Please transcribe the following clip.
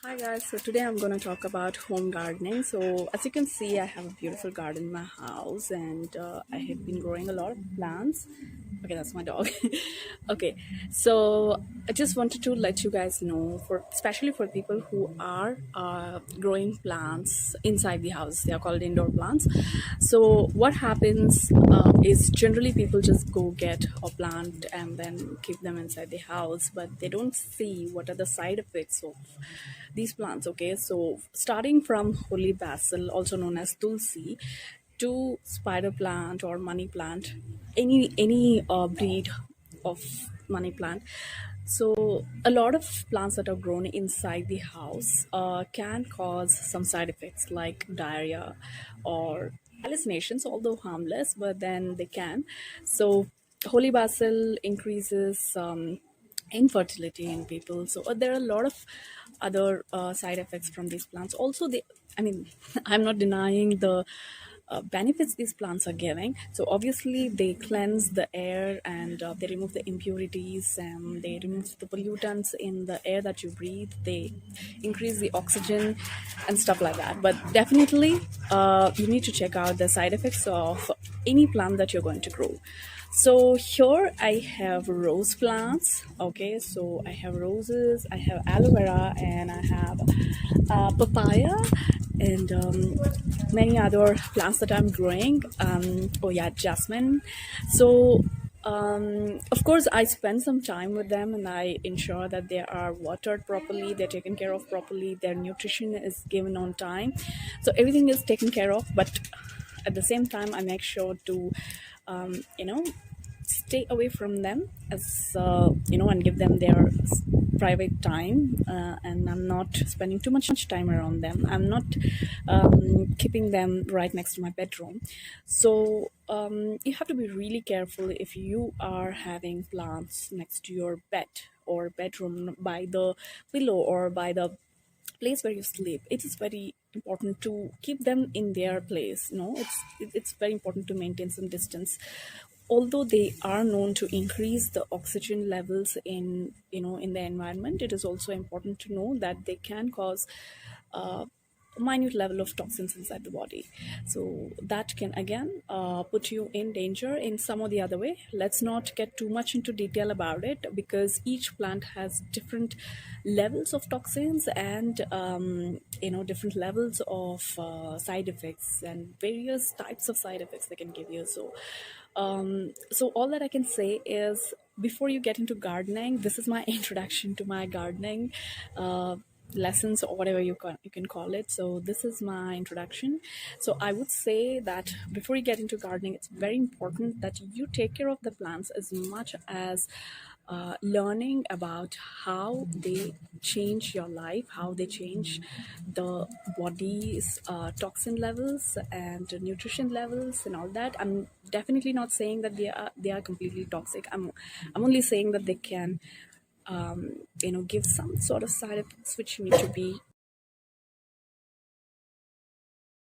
Hi guys, so today I'm going to talk about home gardening. So, as you can see, I have a beautiful garden in my house and I have been growing a lot of plants. Okay, that's my dog. Okay, so I just wanted to let you guys know, for especially for people who are growing plants inside the house, they are called indoor plants. So, what happens is generally people just go get a plant and then keep them inside the house, but they don't see what are the side effects of these plants. Okay, so starting from holy basil, also known as tulsi, to spider plant or money plant, any breed of money plant. So a lot of plants that are grown inside the house can cause some side effects like diarrhea or hallucinations, although harmless, but then they can. So holy basil increases infertility in people. So there are a lot of other side effects from these plants. Also, I mean, I'm not denying the benefits these plants are giving. So obviously, they cleanse the air and they remove the impurities and they remove the pollutants in the air that you breathe. They increase the oxygen and stuff like that. But definitely, you need to check out the side effects of any plant that you're going to grow. So here I have rose plants. Okay, so I have roses, I have aloe vera, and I have papaya, and many other plants that I'm growing. Oh yeah, jasmine. So of course, I spend some time with them and I ensure that they are watered properly, they're taken care of properly, their nutrition is given on time. So everything is taken care of, but at the same time, I make sure to, you know, stay away from them as and give them their private time, and I'm not spending too much time around them. I'm not keeping them right next to my bedroom. So you have to be really careful if you are having plants next to your bed or bedroom, by the pillow or by the place where you sleep. It is very important to keep them in their place. It's very important to maintain some distance. Although they are known to increase the oxygen levels in the environment, it is also important to know that they can cause minute level of toxins inside the body. So that can again put you in danger in some or the other way. Let's not get too much into detail about it, because each plant has different levels of toxins and different levels of side effects and various types of side effects they can give you. So all that I can say is, before you get into gardening, this is my introduction to my gardening lessons, or whatever you can call it. So this is my introduction. So I would say that before you get into gardening, it's very important that you take care of the plants as much as learning about how they change your life, how they change the body's toxin levels and nutrition levels and all that. I'm definitely not saying that they are completely toxic. I'm only saying that they can give some sort of side effects which you need to be